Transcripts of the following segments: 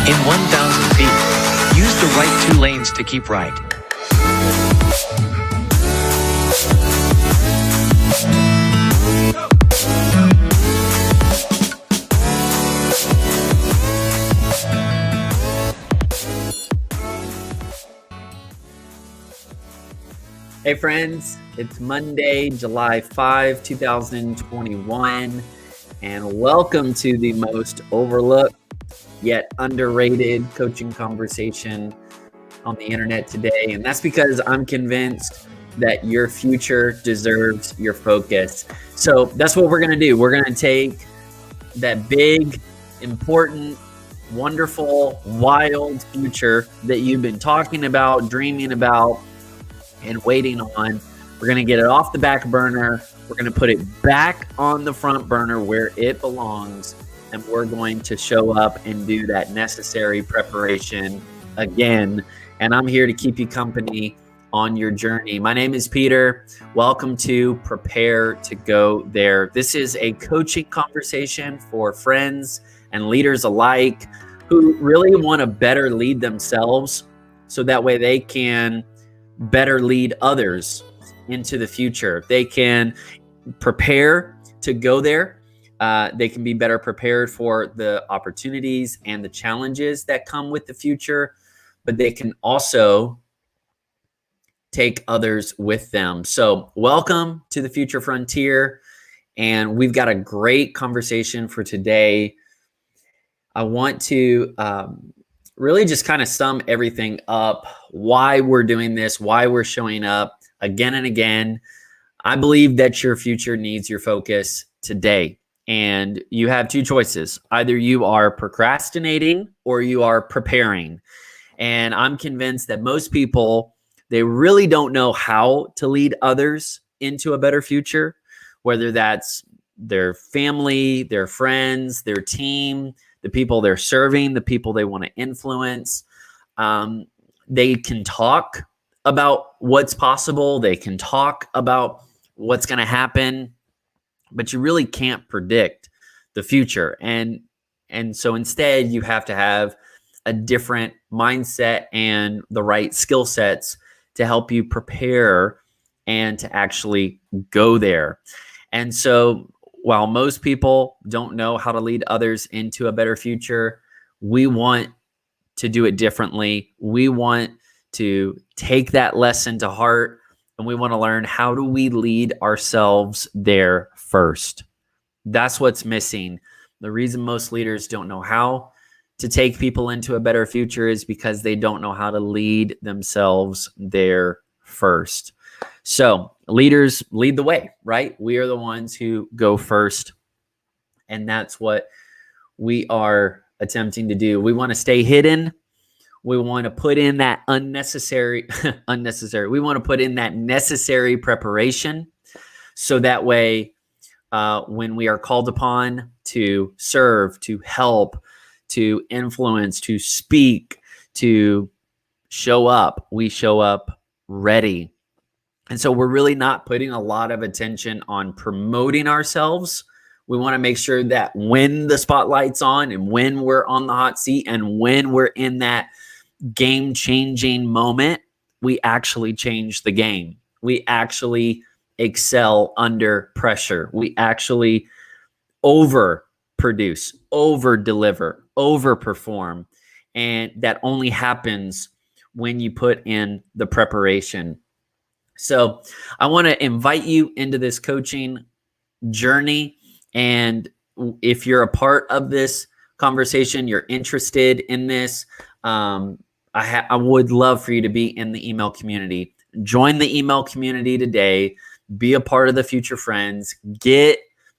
In 1,000 feet, use the right 2 lanes to keep right. Hey friends, it's Monday, July 5, 2021, and welcome to the most overlooked yet underrated coaching conversation on the internet today. And that's because I'm convinced that your future deserves your focus. So that's what we're going to do. We're going to take that big, important, wonderful, wild future that you've been talking about, dreaming about, and waiting on. We're going to get it off the back burner. We're going to put it back on the front burner where it belongs. And we're going to show up and do that necessary preparation again. And I'm here to keep you company on your journey. My name is Peter. Welcome to Prepare to Go There. This is a coaching conversation for friends and leaders alike who really want to better lead themselves so that way they can better lead others into the future. They can prepare to go there. They can be better prepared for the opportunities and the challenges that come with the future, but they can also take others with them. So welcome to the Future Frontier. And we've got a great conversation for today. I want to really just kind of sum everything up, why we're doing this, why we're showing up again and again. I believe that your future needs your focus today. And you have 2 choices. Either you are procrastinating or you are preparing. And I'm convinced that most people, they really don't know how to lead others into a better future, whether that's their family, their friends, their team, the people they're serving, the people they want to influence. They can talk about what's possible. They can talk about what's going to happen, but you really can't predict the future. And so instead, you have to have a different mindset and the right skill sets to help you prepare and to actually go there. And so while most people don't know how to lead others into a better future, we want to do it differently. We want to take that lesson to heart, and we want to learn, how do we lead ourselves there first? That's what's missing. The reason most leaders don't know how to take people into a better future is because they don't know how to lead themselves there first. So leaders lead the way, right? We are the ones who go first. And that's what we are attempting to do. We want to stay hidden. We want to put in that unnecessary. We want to put in that necessary preparation. So that way, when we are called upon to serve, to help, to influence, to speak, to show up, we show up ready. And so we're really not putting a lot of attention on promoting ourselves. We want to make sure that when the spotlight's on and when we're on the hot seat and when we're in that game-changing moment, we actually change the game. We actually excel under pressure. We actually overproduce, over-deliver, overperform. And that only happens when you put in the preparation. So I want to invite you into this coaching journey. And if you're a part of this conversation, you're interested in this, I would love for you to be in the email community. Join the email community today. Be a part of the Future Friends. Get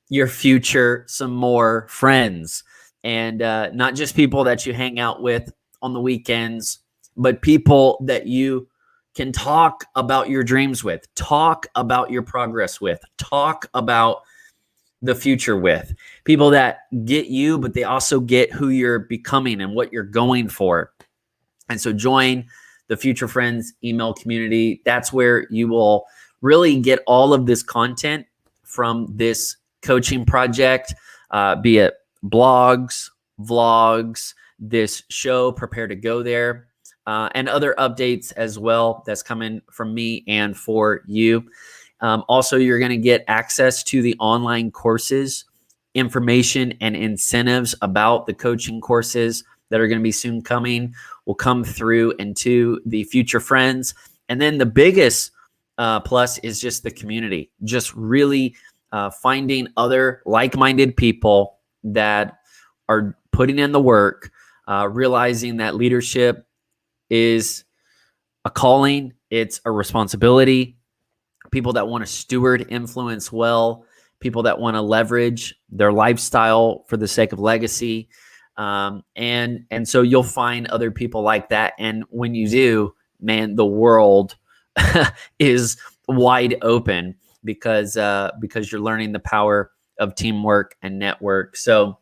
your future some more friends. And not just people that you hang out with on the weekends, but people that you can talk about your dreams with, talk about your progress with, talk about the future with. People that get you, but they also get who you're becoming and what you're going for. And so join the Future Friends email community. That's where you will really get all of this content from this coaching project, be it blogs, vlogs, this show, prepare to go there, and other updates as well that's coming from me and for you. Also, you're going to get access to the online courses, information and incentives about the coaching courses that are going to be soon coming will come through into the future friends. And then the biggest plus is just the community, just really finding other like-minded people that are putting in the work, realizing that leadership is a calling, it's a responsibility. People that want to steward influence well, people that want to leverage their lifestyle for the sake of legacy. And so you'll find other people like that. And when you do, man, the world is wide open because you're learning the power of teamwork and network. So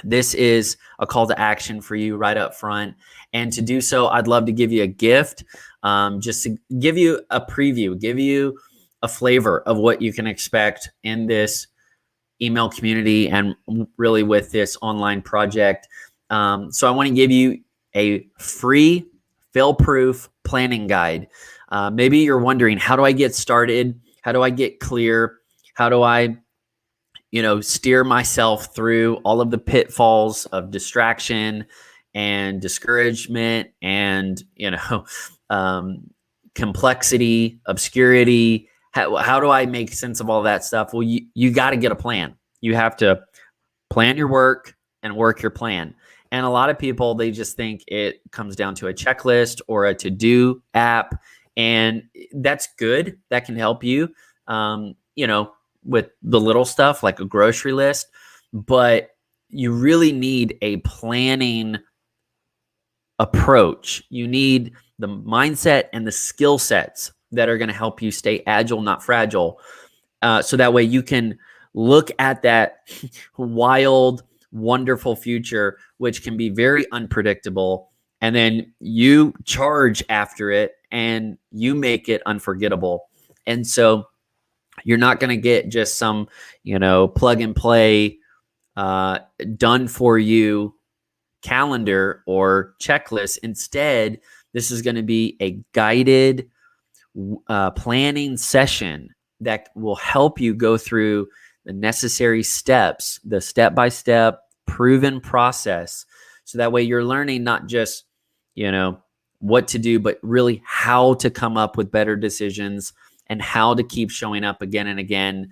this is a call to action for you right up front. And to do so, I'd love to give you a gift, just to give you a preview, give you a flavor of what you can expect in this email community and really with this online project. So I want to give you a free fail-proof planning guide. Maybe you're wondering, how do I get started? How do I get clear? How do I steer myself through all of the pitfalls of distraction and discouragement and, complexity, obscurity? How do I make sense of all that stuff? Well, you got to get a plan. You have to plan your work and work your plan. And a lot of people, they just think it comes down to a checklist or a to-do app. And that's good. That can help you, with the little stuff like a grocery list. But you really need a planning approach. You need the mindset and the skill sets that are going to help you stay agile, not fragile. So that way you can look at that wild, wonderful future, which can be very unpredictable. And then you charge after it and you make it unforgettable. And so you're not going to get just some, plug and play, done for you calendar or checklist. Instead, this is going to be a guided planning session that will help you go through the necessary steps, the step-by-step proven process. So that way you're learning not just, what to do, but really how to come up with better decisions and how to keep showing up again and again.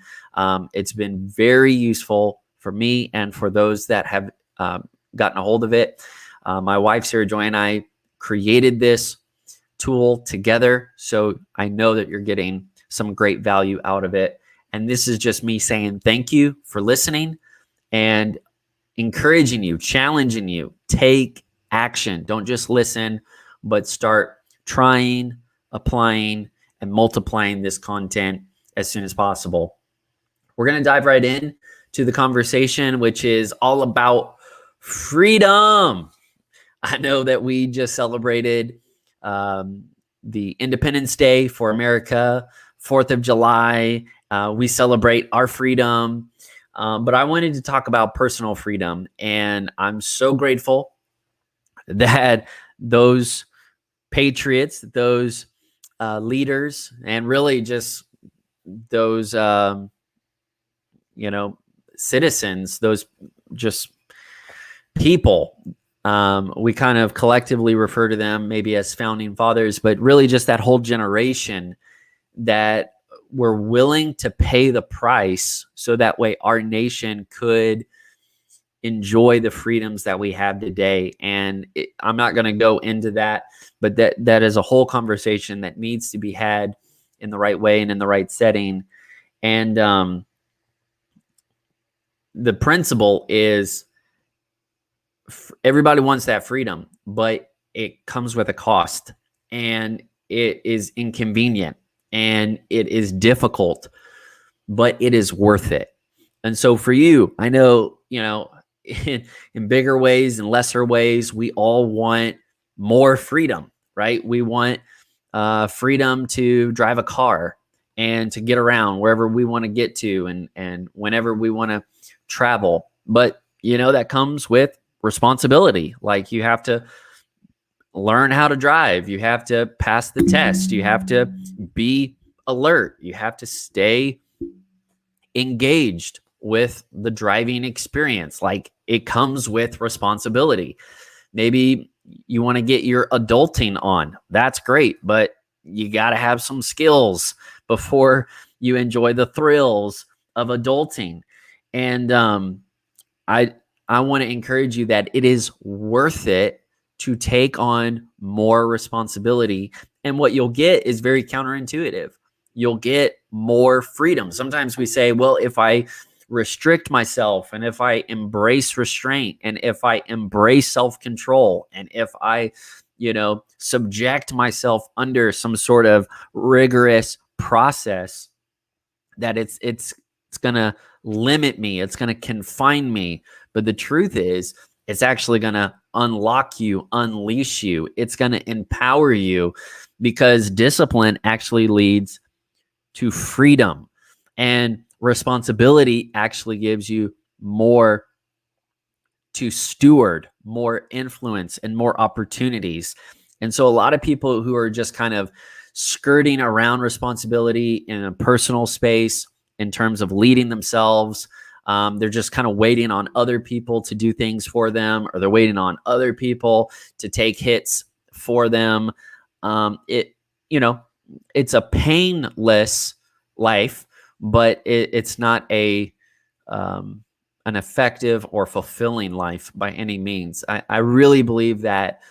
It's been very useful for me and for those that have gotten a hold of it. My wife, Sarah Joy, and I created this tool together. So I know that you're getting some great value out of it. And this is just me saying thank you for listening and encouraging you, challenging you, take action. Don't just listen, but start trying, applying, and multiplying this content as soon as possible. We're going to dive right in to the conversation, which is all about freedom. I know that we just celebrated the Independence Day for America, 4th of July. We celebrate our freedom. But I wanted to talk about personal freedom. And I'm so grateful that those patriots, those leaders, and really just those, citizens, those just people, we kind of collectively refer to them maybe as founding fathers, but really just that whole generation that were willing to pay the price so that way our nation could enjoy the freedoms that we have today. And I'm not going to go into that, but that is a whole conversation that needs to be had in the right way and in the right setting. And the principle is everybody wants that freedom, but it comes with a cost, and it is inconvenient, and it is difficult, but it is worth it. And so for you, I know, in bigger ways and lesser ways, we all want more freedom, right? We want freedom to drive a car and to get around wherever we want to get to and whenever we want to travel. But, that comes with responsibility. Like you have to learn how to drive. You have to pass the test. You have to be alert. You have to stay engaged with the driving experience. Like it comes with responsibility. Maybe you want to get your adulting on. That's great, but you got to have some skills before you enjoy the thrills of adulting. And I want to encourage you that it is worth it to take on more responsibility. And what you'll get is very counterintuitive. You'll get more freedom. Sometimes we say, well, if I restrict myself and if I embrace restraint and if I embrace self-control and if I, subject myself under some sort of rigorous process, that it's going to limit me. It's going to confine me. But the truth is, it's actually going to unlock you, unleash you. It's going to empower you, because discipline actually leads to freedom, and responsibility actually gives you more to steward, more influence, and more opportunities. And so a lot of people who are just kind of skirting around responsibility in a personal space in terms of leading themselves, they're just kind of waiting on other people to do things for them, or they're waiting on other people to take hits for them. It's a painless life, but it's not an effective or fulfilling life by any means. I really believe that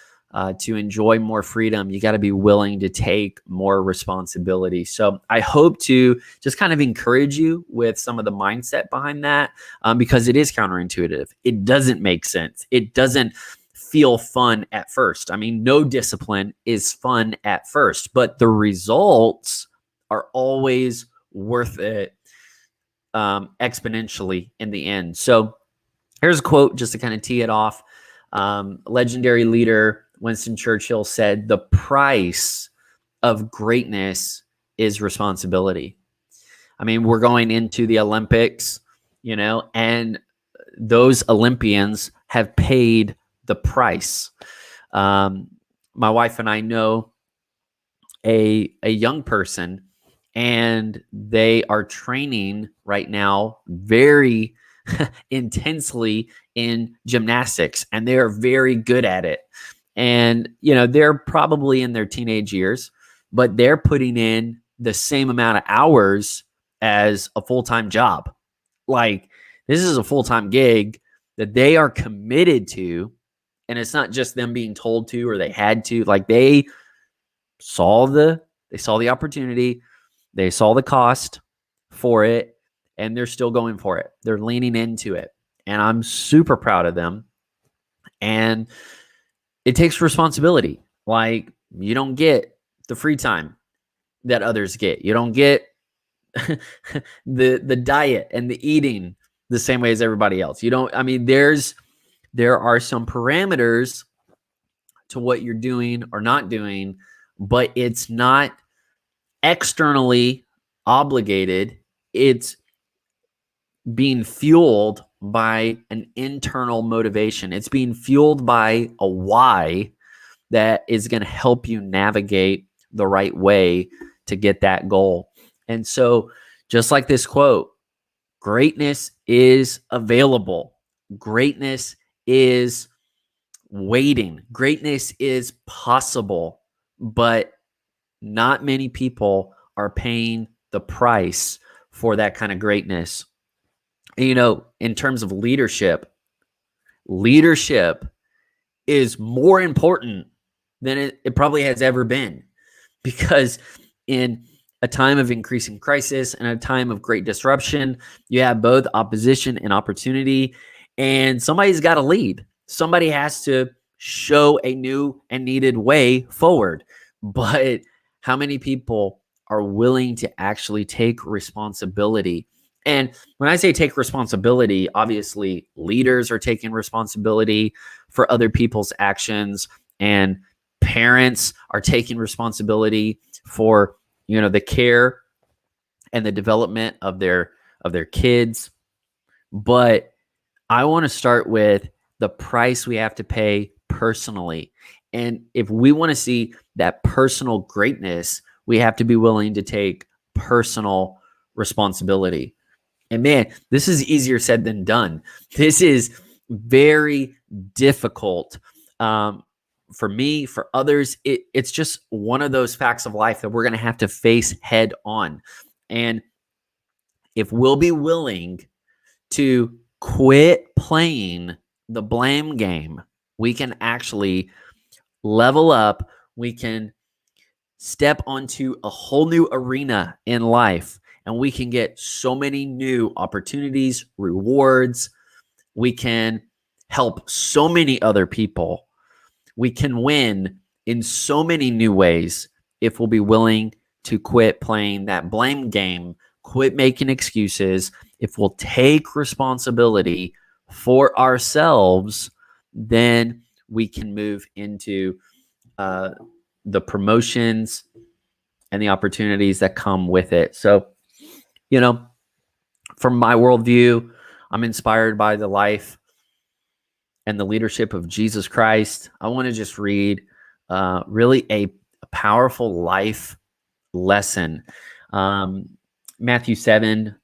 to enjoy more freedom, you got to be willing to take more responsibility. So I hope to just kind of encourage you with some of the mindset behind that, because it is counterintuitive. It doesn't make sense. It doesn't feel fun at first. I mean, no discipline is fun at first, but the results are always worth it exponentially in the end. So here's a quote just to kind of tee it off. Legendary leader Winston Churchill said, "The price of greatness is responsibility." I mean, we're going into the Olympics, and those Olympians have paid the price. My wife and I know a young person, and they are training right now very intensely in gymnastics, and they are very good at it. And, they're probably in their teenage years, but they're putting in the same amount of hours as a full-time job. Like, this is a full-time gig that they are committed to. And it's not just them being told to, or they had to. Like, they saw the opportunity, they saw the cost for it, and they're still going for it. They're leaning into it. And I'm super proud of them. And it takes responsibility. Like, you don't get the free time that others get. You don't get the diet and the eating the same way as everybody else. You don't, I mean, there are some parameters to what you're doing or not doing, but it's not externally obligated. It's being fueled by an internal motivation. It's being fueled by a why that is going to help you navigate the right way to get that goal. And so, just like this quote, greatness is available. Greatness is waiting. Greatness is possible, but not many people are paying the price for that kind of greatness. In terms of leadership is more important than it probably has ever been, because in a time of increasing crisis and a time of great disruption, you have both opposition and opportunity, and somebody's got to lead. Somebody has to show a new and needed way forward. But how many people are willing to actually take responsibility? And when I say take responsibility, obviously leaders are taking responsibility for other people's actions, and parents are taking responsibility for, the care and the development of their kids. But I want to start with the price we have to pay personally. And if we want to see that personal greatness, we have to be willing to take personal responsibility. And man, this is easier said than done. This is very difficult for me, for others. It's just one of those facts of life that we're going to have to face head on. And if we'll be willing to quit playing the blame game, we can actually level up. We can step onto a whole new arena in life, and we can get so many new opportunities, rewards. We can help so many other people. We can win in so many new ways if we'll be willing to quit playing that blame game, quit making excuses. If we'll take responsibility for ourselves, then we can move into the promotions and the opportunities that come with it. So, from my worldview, I'm inspired by the life and the leadership of Jesus Christ. I want to just read really a powerful life lesson. Matthew 7,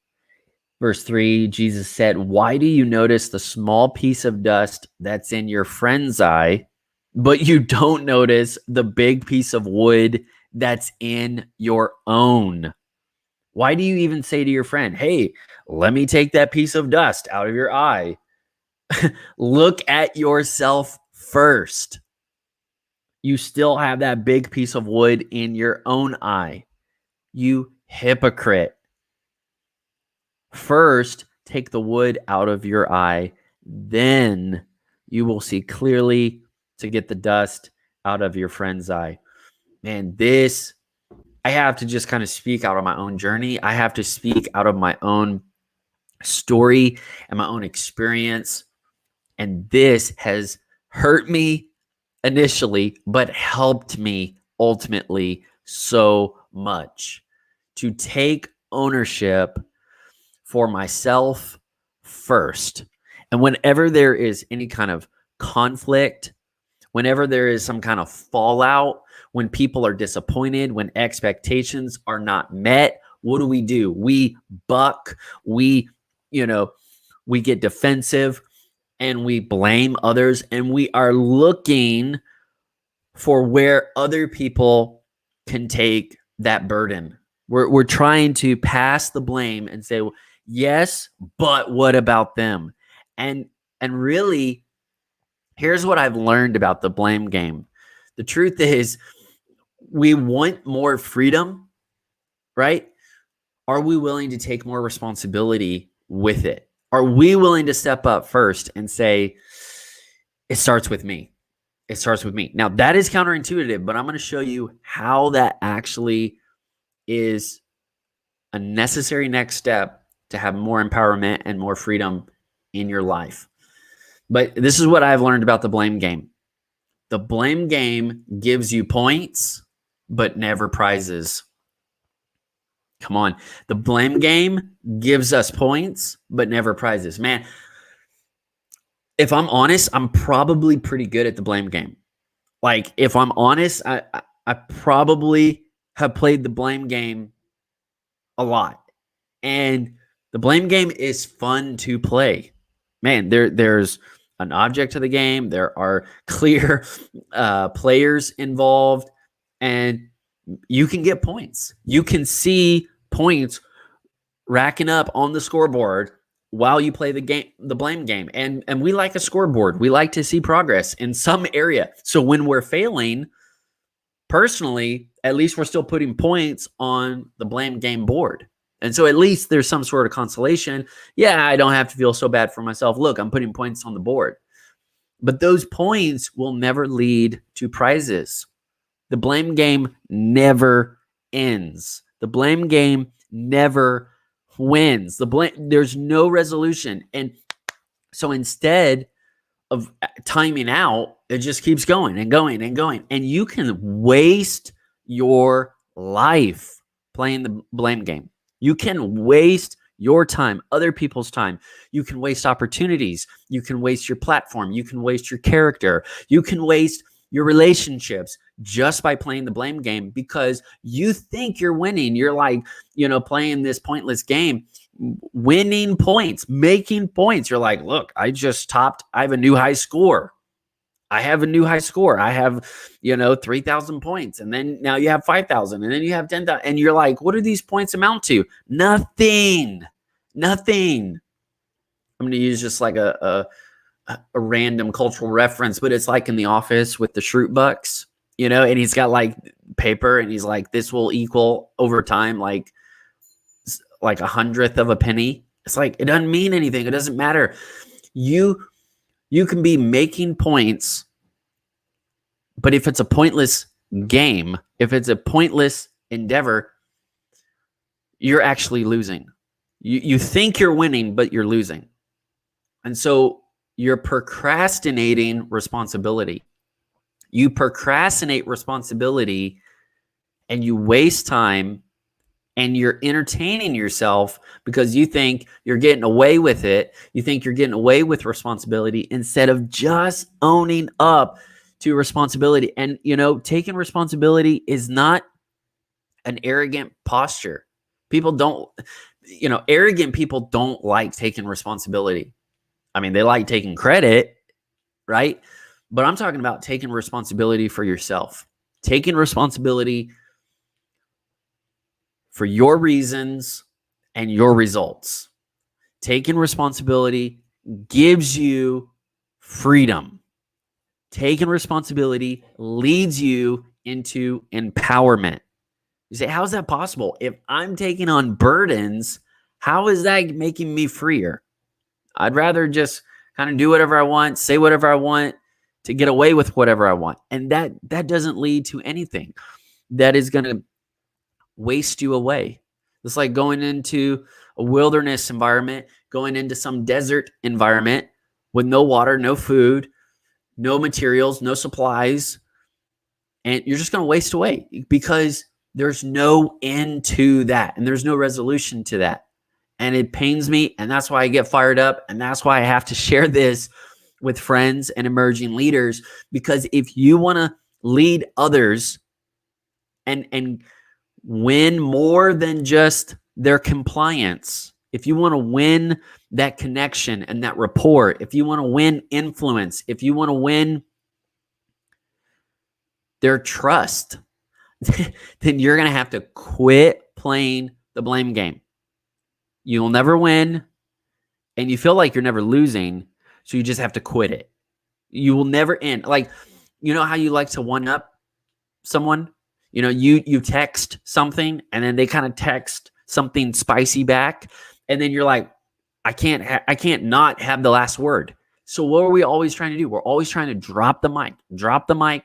verse 3, Jesus said, "Why do you notice the small piece of dust that's in your friend's eye, but you don't notice the big piece of wood that's in your own? Why do you even say to your friend, 'Hey, let me take that piece of dust out of your eye'? Look at yourself first. You still have that big piece of wood in your own eye. You hypocrite. First, take the wood out of your eye, then you will see clearly to get the dust out of your friend's eye." Man, I have to just kind of speak out of my own journey. I have to speak out of my own story and my own experience. And this has hurt me initially, but helped me ultimately so much to take ownership for myself first. And whenever there is any kind of conflict, whenever there is some kind of fallout, when people are disappointed, when expectations are not met, what do? We buck, we get defensive, and we blame others, and we are looking for where other people can take that burden. We're trying to pass the blame and say, well, yes, but what about them? And really, here's what I've learned about the blame game. The truth is, we want more freedom, right? Are we willing to take more responsibility with it? Are we willing to step up first and say, it starts with me? It starts with me. Now, that is counterintuitive, but I'm going to show you how that actually is a necessary next step to have more empowerment and more freedom in your life. But this is what I've learned about the blame game. The blame game gives you points, but never prizes. Come on. The blame game gives us points, but never prizes. Man, if I'm honest, I'm probably pretty good at the blame game. Like, if I'm honest, I probably have played the blame game a lot. And the blame game is fun to play. Man, there's an object to the game. There are clear players involved, and you can get points. You can see points racking up on the scoreboard while you play the blame game. And we like a scoreboard. We like to see progress in some area. So when we're failing, personally, at least we're still putting points on the blame game board. And so at least there's some sort of consolation. Yeah, I don't have to feel so bad for myself. Look, I'm putting points on the board. But those points will never lead to prizes. The blame game never ends. The blame game never wins. There's no resolution. And so instead of timing out, it just keeps going and going and going. And you can waste your life playing the blame game. You can waste your time, other people's time. You can waste opportunities. You can waste your platform. You can waste your character. You can waste your relationships just by playing the blame game because you think you're winning. You're like, playing this pointless game, winning points, making points. You're like, look, I have a new high score. I have 3,000 points. And then now you have 5,000 and then you have 10,000. And you're like, what do these points amount to? Nothing. I'm going to use just like a random cultural reference, but it's like in The Office with the Shroot Bucks, and he's got like paper and he's like, this will equal over time, like 1/100th of a penny. It's like, it doesn't mean anything. It doesn't matter. You can be making points, but if it's a pointless game, if it's a pointless endeavor, you're actually losing. You think you're winning, but you're losing. And so you're procrastinating responsibility. You procrastinate responsibility and you waste time and you're entertaining yourself because you think you're getting away with it. You think you're getting away with responsibility instead of just owning up to responsibility. And, taking responsibility is not an arrogant posture. Arrogant people don't like taking responsibility. I mean, they like taking credit, right? But I'm talking about taking responsibility for yourself, taking responsibility for your reasons and your results. Taking responsibility gives you freedom. Taking responsibility leads you into empowerment. You say, how is that possible? If I'm taking on burdens, how is that making me freer? I'd rather just kind of do whatever I want, say whatever I want to get away with whatever I want. And that doesn't lead to anything. That is going to waste you away. It's like going into a wilderness environment, going into some desert environment with no water, no food, no materials, no supplies. And you're just going to waste away because there's no end to that. And there's no resolution to that. And it pains me. And that's why I get fired up. And that's why I have to share this with friends and emerging leaders. Because if you want to lead others and win more than just their compliance, if you want to win that connection and that rapport, if you want to win influence, if you want to win their trust, then you're going to have to quit playing the blame game. You'll never win, and you feel like you're never losing, so you just have to quit it. You will never end. Like, how you like to one-up someone? You text something, and then they kind of text something spicy back, and then you're like, I can't not have the last word. So what are we always trying to do? We're always trying to drop the mic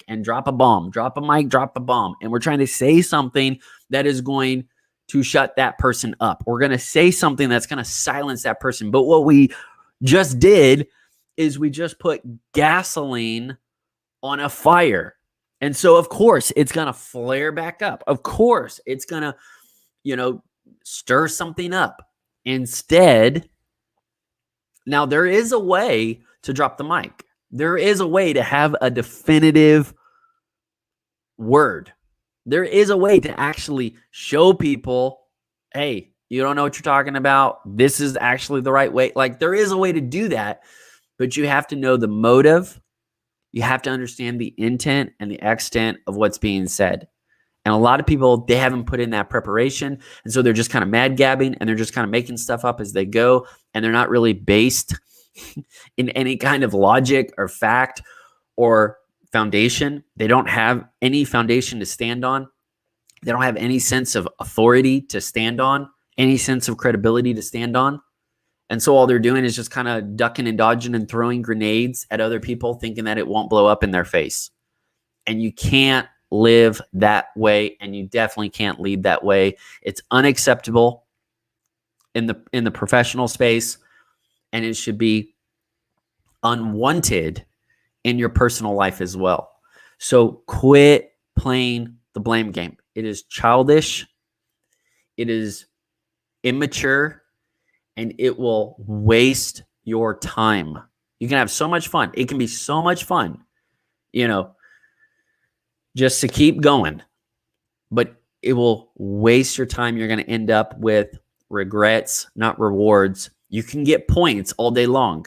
and drop a bomb, drop a mic, drop a bomb. And we're trying to say something that is going to shut that person up. We're going to say something that's going to silence that person. But what we just did is we just put gasoline on a fire. And so, of course, it's going to flare back up. Of course, it's going to, stir something up. Instead, now there is a way to drop the mic. There is a way to have a definitive word. There is a way to actually show people, hey, you don't know what you're talking about. This is actually the right way. Like, there is a way to do that, but you have to know the motive. You have to understand the intent and the extent of what's being said. And a lot of people, they haven't put in that preparation. And so they're just kind of mad gabbing and they're just kind of making stuff up as they go. And they're not really based in any kind of logic or fact or foundation. They don't have any foundation to stand on. They don't have any sense of authority to stand on, any sense of credibility to stand on. And so all they're doing is just kind of ducking and dodging and throwing grenades at other people, thinking that it won't blow up in their face. And you can't live that way, and you definitely can't lead that way. It's unacceptable in the professional space, and it should be unwanted in your personal life as well. So quit playing the blame game. It is childish. It is immature. and it will waste your time. You can have so much fun. It can be so much fun, just to keep going, but it will waste your time. You're going to end up with regrets, not rewards. You can get points all day long,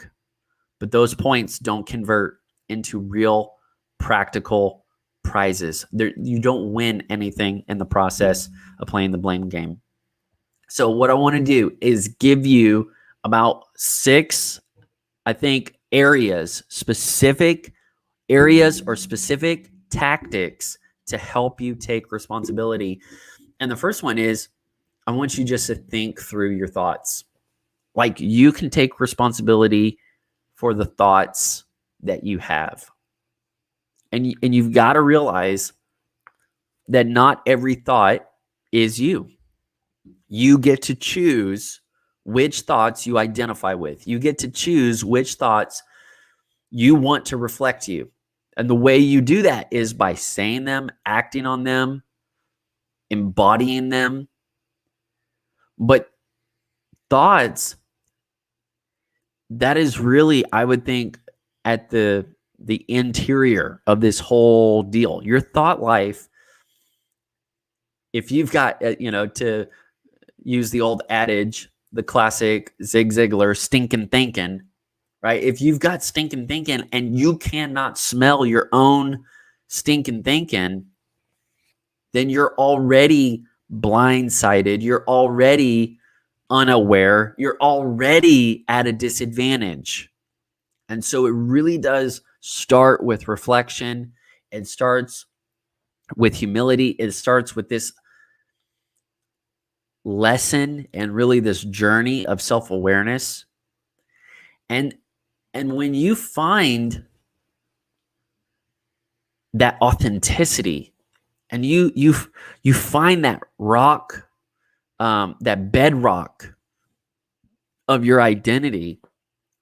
but those points don't convert into real practical prizes. You don't win anything in the process of playing the blame game. So what I want to do is give you about 6, I think, specific areas or specific tactics to help you take responsibility. And the first one is, I want you just to think through your thoughts. Like, you can take responsibility for the thoughts that you have. And you've got to realize that not every thought is you. You get to choose which thoughts you identify with. You get to choose which thoughts you want to reflect you. And the way you do that is by saying them, acting on them, embodying them. But thoughts, that is really, I would think, at the interior of this whole deal. Your thought life, if you've got, to use the old adage, the classic Zig Ziglar, stinking thinking, right? If you've got stinking thinking and you cannot smell your own stinking thinking, then you're already blindsided. You're already unaware. You're already at a disadvantage. And so it really does start with reflection. It starts with humility. It starts with this lesson and really this journey of self-awareness. And when you find that authenticity and you find that rock, that bedrock of your identity,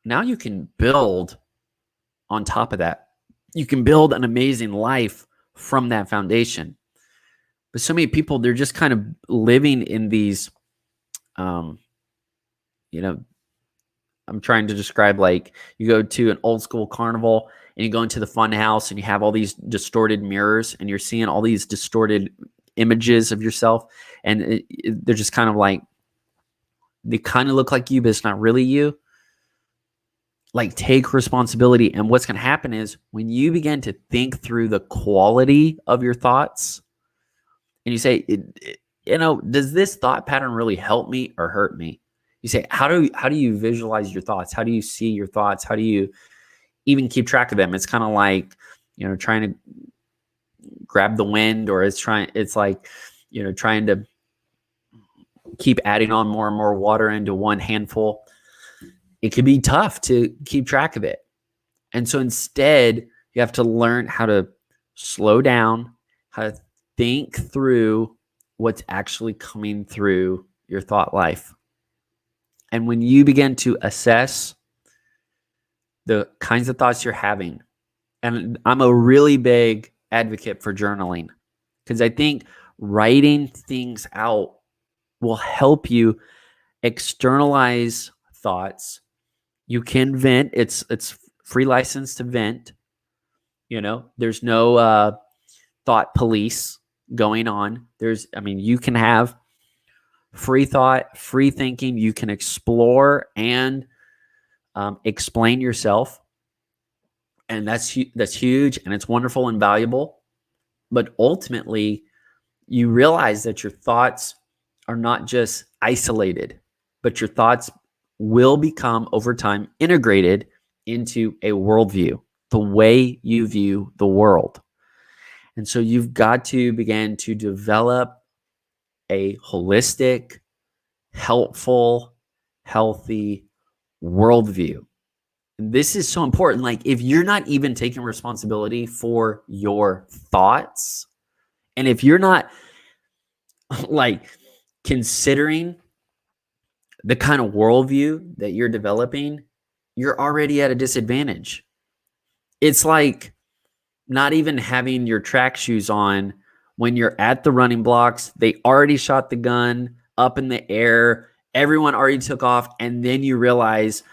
now you can build on top of that. You can build an amazing life from that foundation. But so many people, they're just kind of living in these, I'm trying to describe, like, you go to an old school carnival and you go into the fun house and you have all these distorted mirrors and you're seeing all these distorted images of yourself. And they're just kind of like, they kind of look like you, but it's not really you. Like, take responsibility. And what's going to happen is when you begin to think through the quality of your thoughts and you say, does this thought pattern really help me or hurt me? You say, how do you visualize your thoughts? How do you see your thoughts? How do you even keep track of them? It's kind of like, trying to grab the wind, or it's like, trying to keep adding on more and more water into one handful. It could be tough to keep track of it. And so instead, you have to learn how to slow down, how to think through what's actually coming through your thought life. And when you begin to assess the kinds of thoughts you're having, and I'm a really big advocate for journaling, because I think writing things out will help you externalize thoughts. You can vent. It's free license to vent. There's no thought police going on. You can have free thought, free thinking. You can explore and explain yourself. And that's huge, and it's wonderful and valuable. But ultimately, you realize that your thoughts are not just isolated, but your thoughts will become, over time, integrated into a worldview, the way you view the world. And so you've got to begin to develop a holistic, helpful, healthy worldview. And this is so important. Like, if you're not even taking responsibility for your thoughts, and if you're not like considering the kind of worldview that you're developing, you're already at a disadvantage. It's like not even having your track shoes on when you're at the running blocks. They already shot the gun up in the air. Everyone already took off, and then you realize,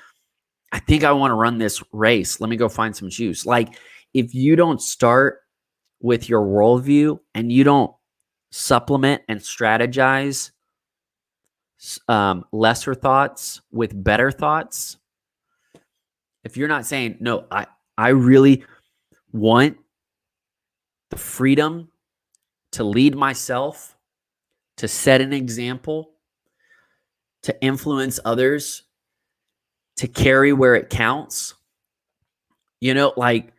I think I want to run this race. Let me go find some juice. Like, if you don't start with your worldview and you don't supplement and strategize lesser thoughts with better thoughts, if you're not saying, no, I really want the freedom to lead myself, to set an example, to influence others, to carry where it counts, like,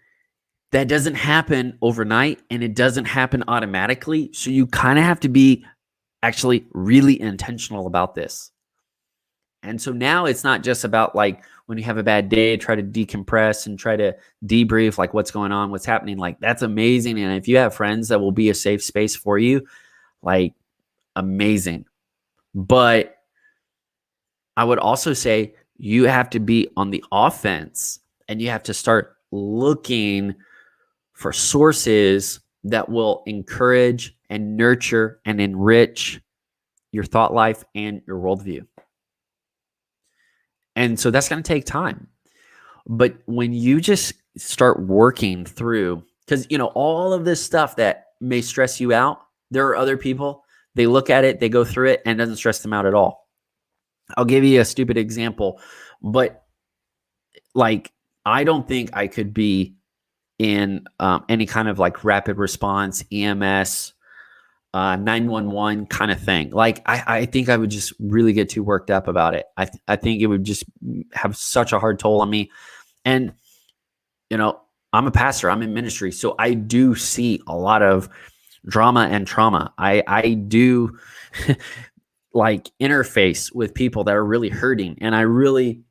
that doesn't happen overnight, and it doesn't happen automatically. So you kind of have to be actually really intentional about this. And so now it's not just about, like, when you have a bad day, try to decompress and try to debrief, like, what's going on, what's happening. Like, that's amazing. And if you have friends that will be a safe space for you, like, amazing. But I would also say you have to be on the offense, and you have to start looking for sources that will encourage and nurture and enrich your thought life and your worldview. And so that's going to take time. But when you just start working through, because, all of this stuff that may stress you out, there are other people, they look at it, they go through it, and it doesn't stress them out at all. I'll give you a stupid example, but, like, I don't think I could be in any kind of, like, rapid response, EMS, 911 kind of thing. Like, I think I would just really get too worked up about it. I think it would just have such a hard toll on me. And, I'm a pastor, I'm in ministry, so I do see a lot of drama and trauma. I do like interface with people that are really hurting, and I really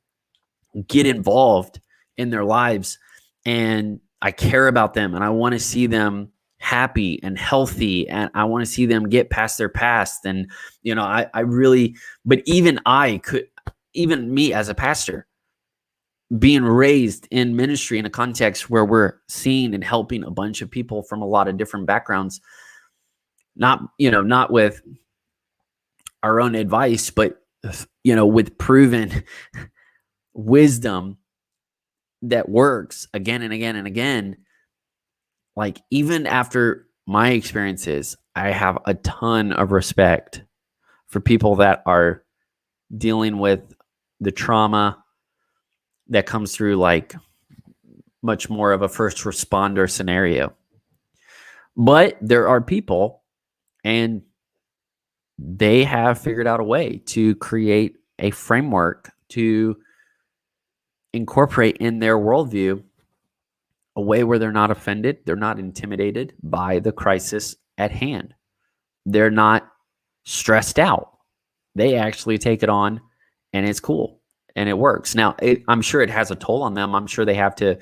get involved in their lives, and I care about them, and I want to see them happy and healthy, and I want to see them get past their past. And, I really, but even me as a pastor, being raised in ministry in a context where we're seeing and helping a bunch of people from a lot of different backgrounds, not with our own advice, but, with proven wisdom that works again and again and again. Like, even after my experiences, I have a ton of respect for people that are dealing with the trauma that comes through, like, much more of a first responder scenario. But there are people, and they have figured out a way to create a framework to incorporate in their worldview a way where they're not offended, they're not intimidated by the crisis at hand. They're not stressed out. They actually take it on, and it's cool, and it works. Now, I'm sure it has a toll on them. I'm sure they have to,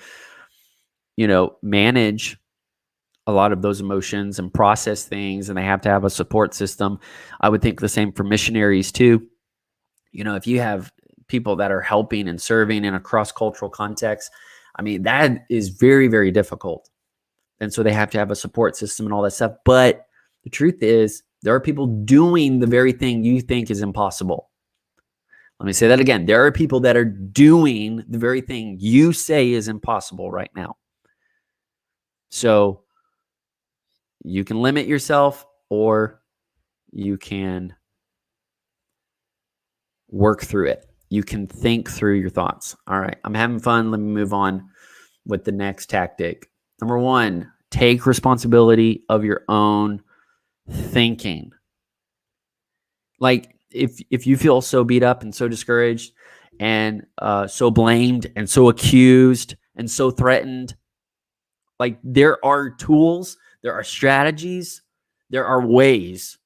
manage a lot of those emotions and process things, and they have to have a support system. I would think the same for missionaries too. If you have people that are helping and serving in a cross-cultural context, I mean, that is very, very difficult. And so they have to have a support system and all that stuff. But the truth is, there are people doing the very thing you think is impossible. Let me say that again. There are people that are doing the very thing you say is impossible right now. So you can limit yourself, or you can work through it. You can think through your thoughts. All right, I'm having fun. Let me move on with the next tactic. Number 1, take responsibility of your own thinking. Like, if you feel so beat up and so discouraged and so blamed and so accused and so threatened, like, there are tools, there are strategies, there are ways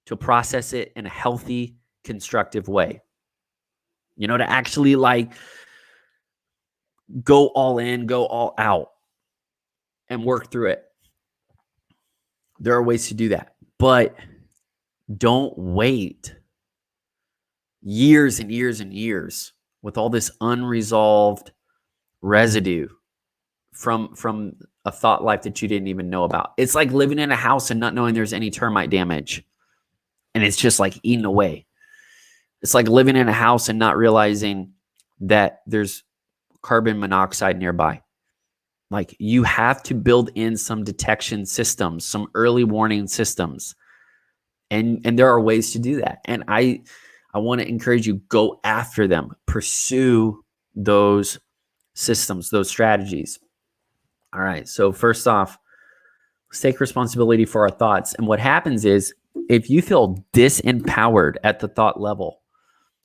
to process it in a healthy, constructive way. To actually, like, go all in, go all out, and work through it. There are ways to do that, but don't wait years and years and years with all this unresolved residue from a thought life that you didn't even know about. It's like living in a house and not knowing there's any termite damage, and it's just, like, eating away. It's like living in a house and not realizing that there's carbon monoxide nearby. Like, you have to build in some detection systems, some early warning systems. And there are ways to do that. And I want to encourage you, go after them, pursue those systems, those strategies. All right. So first off, let's take responsibility for our thoughts. And what happens is, if you feel disempowered at the thought level,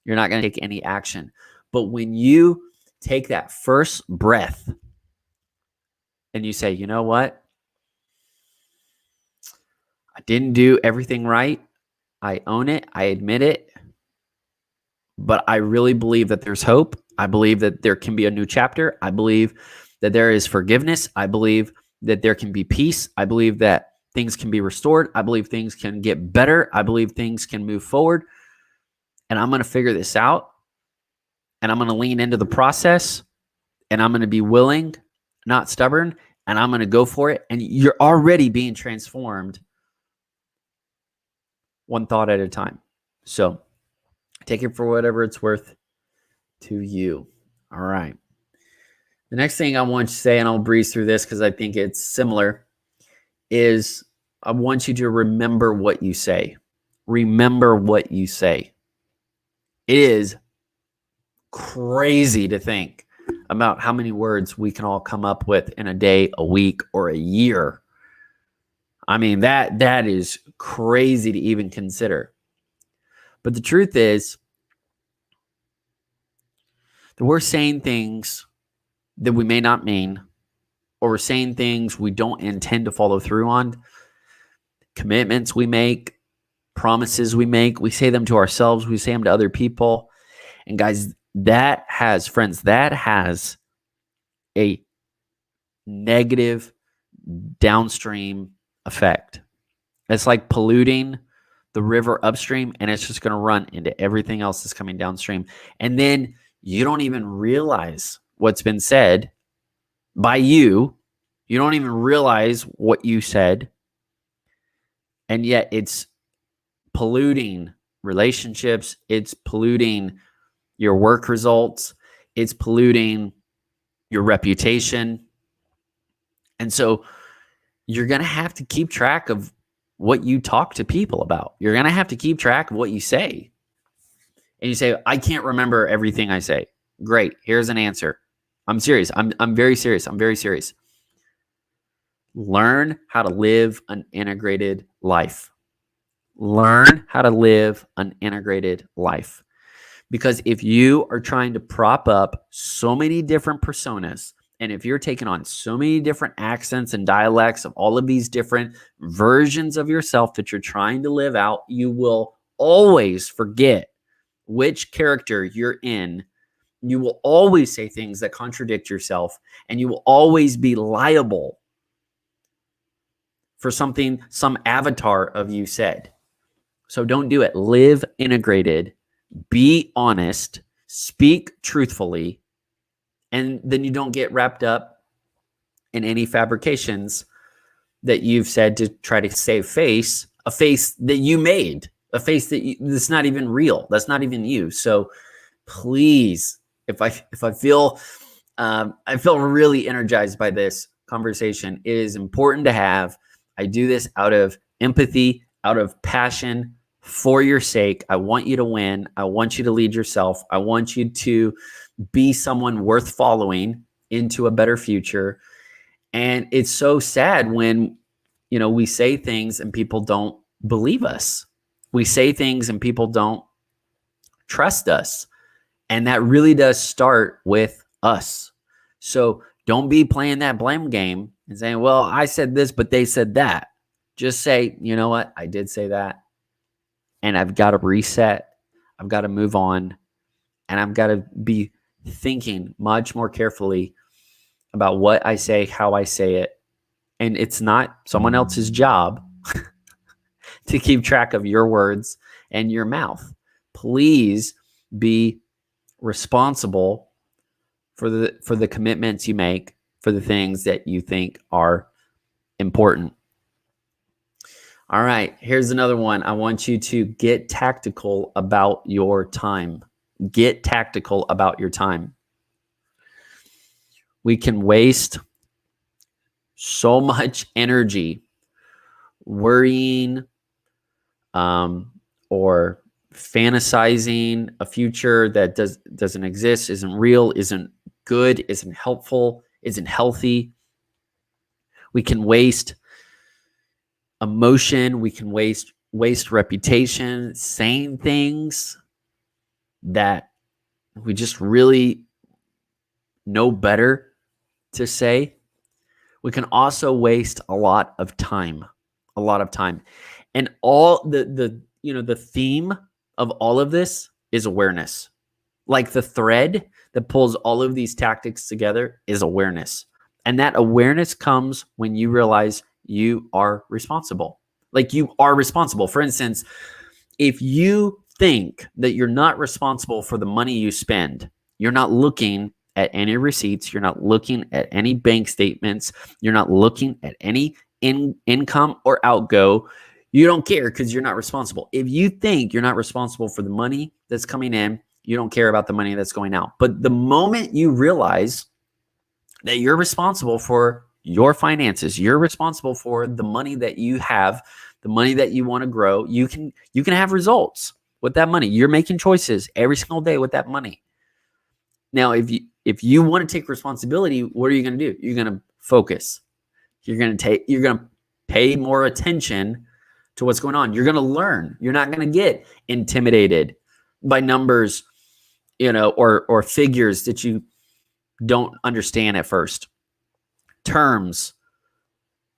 you're not going to take any action. But when you take that first breath and you say, you know what? I didn't do everything right. I own it. I admit it. But I really believe that there's hope. I believe that there can be a new chapter. I believe that there is forgiveness. I believe that there can be peace. I believe that things can be restored. I believe things can get better. I believe things can move forward. And I'm going to figure this out. And I'm going to lean into the process. And I'm going to be willing, not stubborn. And I'm going to go for it. And you're already being transformed one thought at a time. So take it for whatever it's worth to you. All right. The next thing I want you to say, and I'll breeze through this because I think it's similar, is I want you to remember what you say. Remember what you say. It is crazy to think about how many words we can all come up with in a day, a week, or a year. I mean, that is crazy to even consider. But the truth is that we're saying things that we may not mean, or we're saying things we don't intend to follow through on. Commitments we make, promises we make, we say them to ourselves, we say them to other people. And guys, that has a negative downstream effect. It's like polluting the river upstream, and it's just going to run into everything else that's coming downstream. And then you don't even realize what's been said by you. You don't even realize what you said. And yet it's polluting relationships. It's polluting your work results. It's polluting your reputation. And so you're going to have to keep track of what you talk to people about. You're going to have to keep track of what you say. And you say, I can't remember everything I say. Great. Here's an answer. I'm serious. I'm very serious. I'm very serious. Learn how to live an integrated life. Learn how to live an integrated life. Because if you are trying to prop up so many different personas, and if you're taking on so many different accents and dialects of all of these different versions of yourself that you're trying to live out, you will always forget which character you're in. You will always say things that contradict yourself, and you will always be liable for something some avatar of you said. So don't do it. Live integrated, be honest, speak truthfully, and then you don't get wrapped up in any fabrications that you've said to try to save face, a face that you made, a face that's not even real. That's not even you. So please, if I feel I feel really energized by this conversation. It is important to have. I do this out of empathy, out of passion, for your sake. I want you to win. I want you to lead yourself. I want you to be someone worth following into a better future. And it's so sad when, we say things and people don't believe us. We say things and people don't trust us. And that really does start with us. So don't be playing that blame game and saying, well, I said this, but they said that. Just say, you know what? I did say that. And I've got to reset. I've got to move on. And I've got to be thinking much more carefully about what I say, how I say it. And it's not someone else's job to keep track of your words and your mouth. Please be responsible for the commitments you make, for the things that you think are important. All right, here's another one. I want you to get tactical about your time. Get tactical about your time. We can waste so much energy worrying or fantasizing a future that doesn't exist, isn't real, isn't good, isn't helpful, isn't healthy. We can waste emotion, we can waste reputation, saying things that we just really know better to say. We can also waste a lot of time. And all the theme of all of this is awareness. Like the thread that pulls all of these tactics together is awareness. And that awareness comes when you realize you are responsible. Like you are responsible. For instance, if you think that you're not responsible for the money you spend, you're not looking at any receipts, you're not looking at any bank statements, you're not looking at any income or outgo, you don't care because you're not responsible. If you think you're not responsible for the money that's coming in, you don't care about the money that's going out. But the moment you realize that you're responsible for your finances, you're responsible for the money that you have, the money that you want to grow, you can have results with that money. You're making choices every single day with that money. Now, if you want to take responsibility, what are you going to do? You're going to focus. You're going to pay more attention to what's going on. You're going to learn. You're not going to get intimidated by numbers, or figures that you don't understand at first. Terms,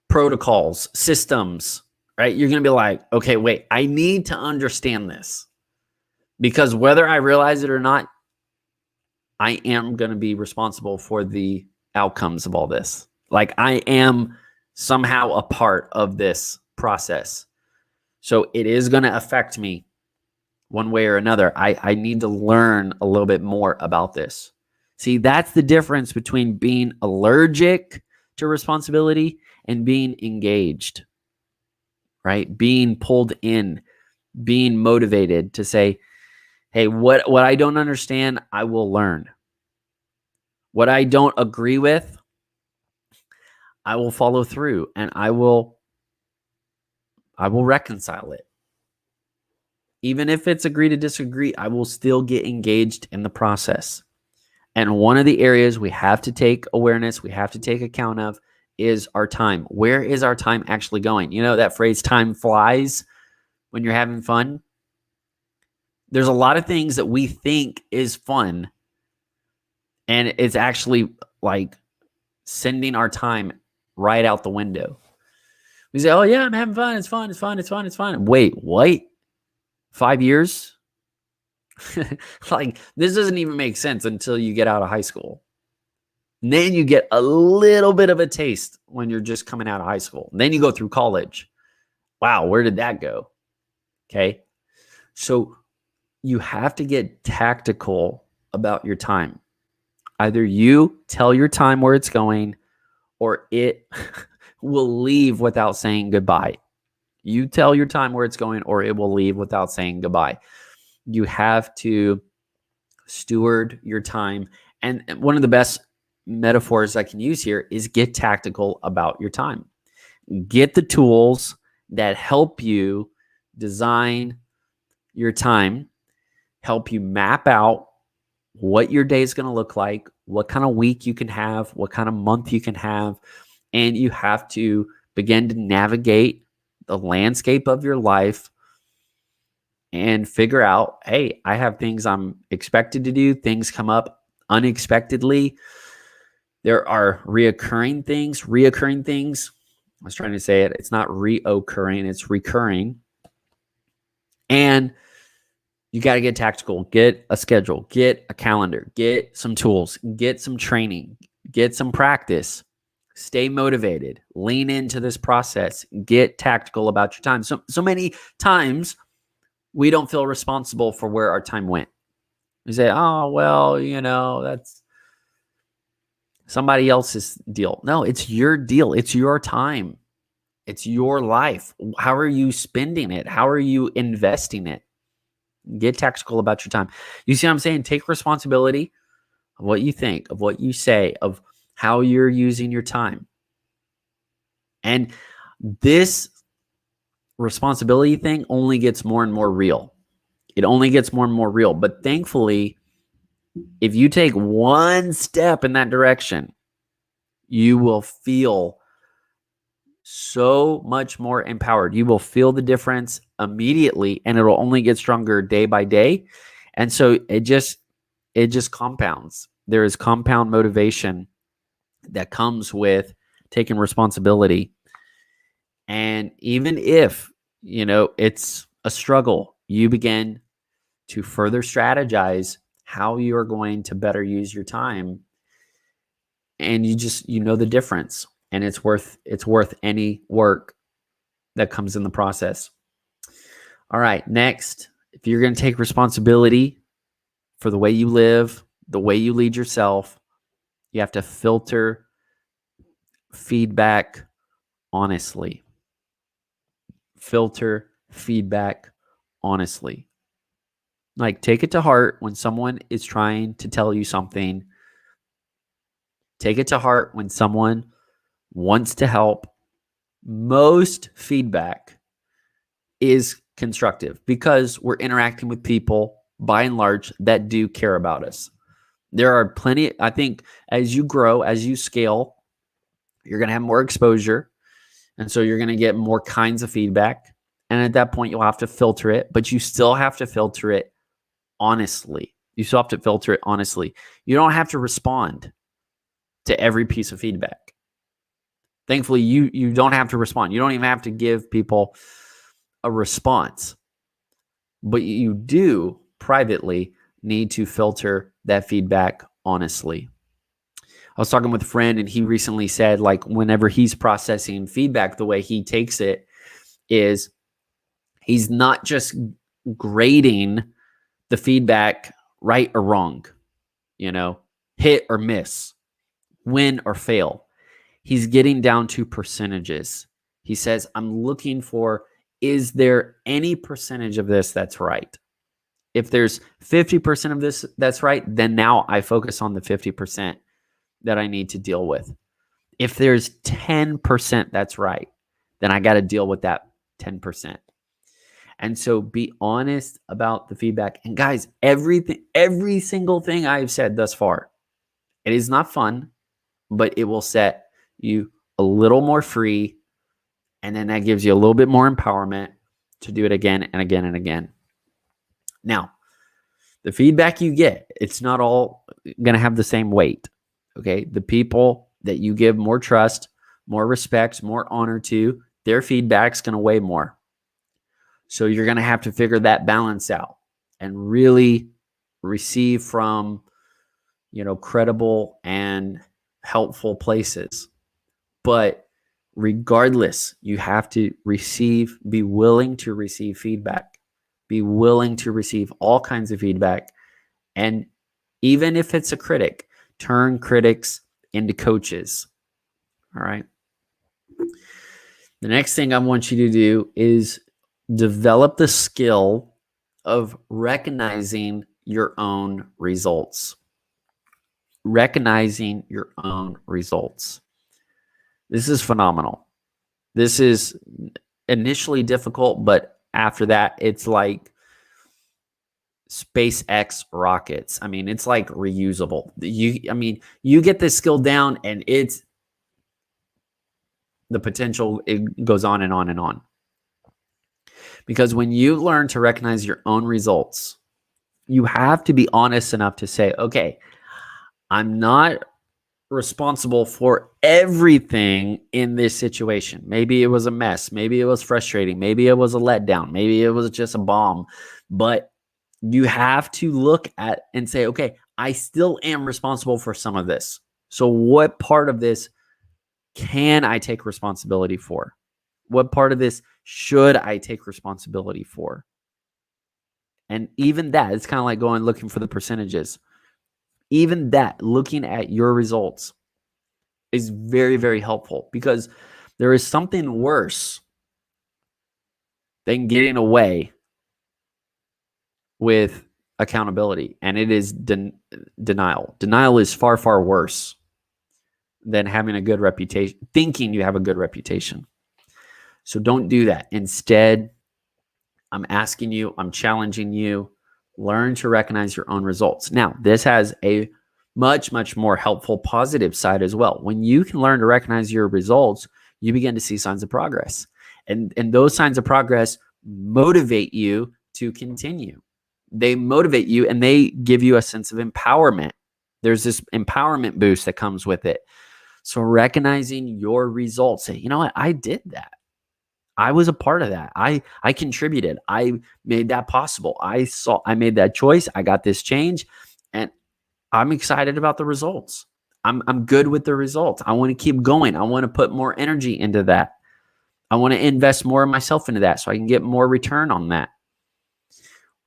protocols, systems, right? You're going to be like, okay, wait, I need to understand this because whether I realize it or not, I am going to be responsible for the outcomes of all this. Like I am somehow a part of this process. So it is going to affect me one way or another. I need to learn a little bit more about this. See, that's the difference between being allergic to responsibility and being engaged, right? Being pulled in, being motivated to say, hey, what I don't understand, I will learn. What I don't agree with, I will follow through and I will reconcile it. Even if it's agree to disagree, I will still get engaged in the process. And one of the areas we have to take awareness, we have to take account of is our time. Where is our time actually going? You know that phrase, time flies when you're having fun? There's a lot of things that we think is fun, and it's actually like sending our time right out the window. We say, oh yeah, I'm having fun. It's fun. It's fun. It's fun. It's fun. Wait, what? 5 years? Like this doesn't even make sense until you get out of high school. And then you get a little bit of a taste when you're just coming out of high school. And then you go through college. Wow, where did that go? Okay. So you have to get tactical about your time. Either you tell your time where it's going or it will leave without saying goodbye. You tell your time where it's going or it will leave without saying goodbye. You have to steward your time. And one of the best metaphors I can use here is get tactical about your time. Get the tools that help you design your time, help you map out what your day is going to look like, what kind of week you can have, what kind of month you can have. And you have to begin to navigate the landscape of your life and figure out, hey, I have things I'm expected to do. Things come up unexpectedly. There are reoccurring things. I was trying to say it. It's not reoccurring. It's recurring. And you got to get tactical. Get a schedule. Get a calendar. Get some tools. Get some training. Get some practice. Stay motivated. Lean into this process. Get tactical about your time. So many times we don't feel responsible for where our time went. We say, oh, well, that's somebody else's deal. No, it's your deal. It's your time. It's your life. How are you spending it? How are you investing it? Get tactical about your time. You see what I'm saying? Take responsibility of what you think, of what you say, of how you're using your time. And this responsibility thing only gets more and more real. It only gets more and more real. But thankfully, if you take one step in that direction, you will feel so much more empowered. You will feel the difference immediately, and it'll only get stronger day by day. And so it just compounds. There is compound motivation that comes with taking responsibility. And even if, it's a struggle, you begin to further strategize how you are going to better use your time. And you know the difference, and it's worth any work that comes in the process. All right, next, if you're going to take responsibility for the way you live, the way you lead yourself, you have to filter feedback honestly. Filter feedback honestly. Like, take it to heart when someone is trying to tell you something. Take it to heart when someone wants to help. Most feedback is constructive because we're interacting with people, by and large, that do care about us. There are plenty, I think, as you grow, as you scale, you're going to have more exposure. And so you're going to get more kinds of feedback. And at that point, you'll have to filter it, but you still have to filter it honestly. You still have to filter it honestly. You don't have to respond to every piece of feedback. Thankfully, you don't have to respond. You don't even have to give people a response. But you do privately need to filter that feedback honestly. I was talking with a friend, and he recently said, like, whenever he's processing feedback, the way he takes it is he's not just grading the feedback right or wrong, hit or miss, win or fail. He's getting down to percentages. He says, I'm looking for, is there any percentage of this that's right? If there's 50% of this that's right, then now I focus on the 50% that I need to deal with. If there's 10% that's right, then I got to deal with that 10%. And so be honest about the feedback. And guys, every single thing I've said thus far, it is not fun, but it will set you a little more free. And then that gives you a little bit more empowerment to do it again and again and again. Now, the feedback you get, it's not all going to have the same weight. Okay. The people that you give more trust, more respect, more honor to, their feedback's going to weigh more. So you're going to have to figure that balance out and really receive from, credible and helpful places. But regardless, you have to be willing to receive feedback, be willing to receive all kinds of feedback. And even if it's a critic, turn critics into coaches. All right. The next thing I want you to do is develop the skill of recognizing your own results. Recognizing your own results. This is phenomenal. This is initially difficult, but after that, it's like SpaceX rockets. I mean, it's like reusable. You get this skill down, and it's the potential, it goes on and on and on. Because when you learn to recognize your own results, you have to be honest enough to say, okay, I'm not responsible for everything in this situation. Maybe it was a mess. Maybe it was frustrating. Maybe it was a letdown. Maybe it was just a bomb. But you have to look at and say, okay, I still am responsible for some of this. So what part of this can I take responsibility for? What part of this should I take responsibility for? And even that, it's kind of like going looking for the percentages. Even that, looking at your results, is very, very helpful, because There is something worse than getting away with accountability, and it is denial. Denial is far, far worse than having a good reputation, thinking you have a good reputation. So don't do that. Instead, I'm asking you, I'm challenging you, learn to recognize your own results. Now, this has a much, much more helpful positive side as well. When you can learn to recognize your results, you begin to see signs of progress. And those signs of progress motivate you to continue. They motivate you and they give you a sense of empowerment. There's this empowerment boost that comes with it. So recognizing your results, say, you know what, I did that. I was a part of that. I contributed. I made that possible. I made that choice. I got this change, and I'm excited about the results. I'm good with the results. I want to keep going. I want to put more energy into that. I want to invest more of myself into that so I can get more return on that.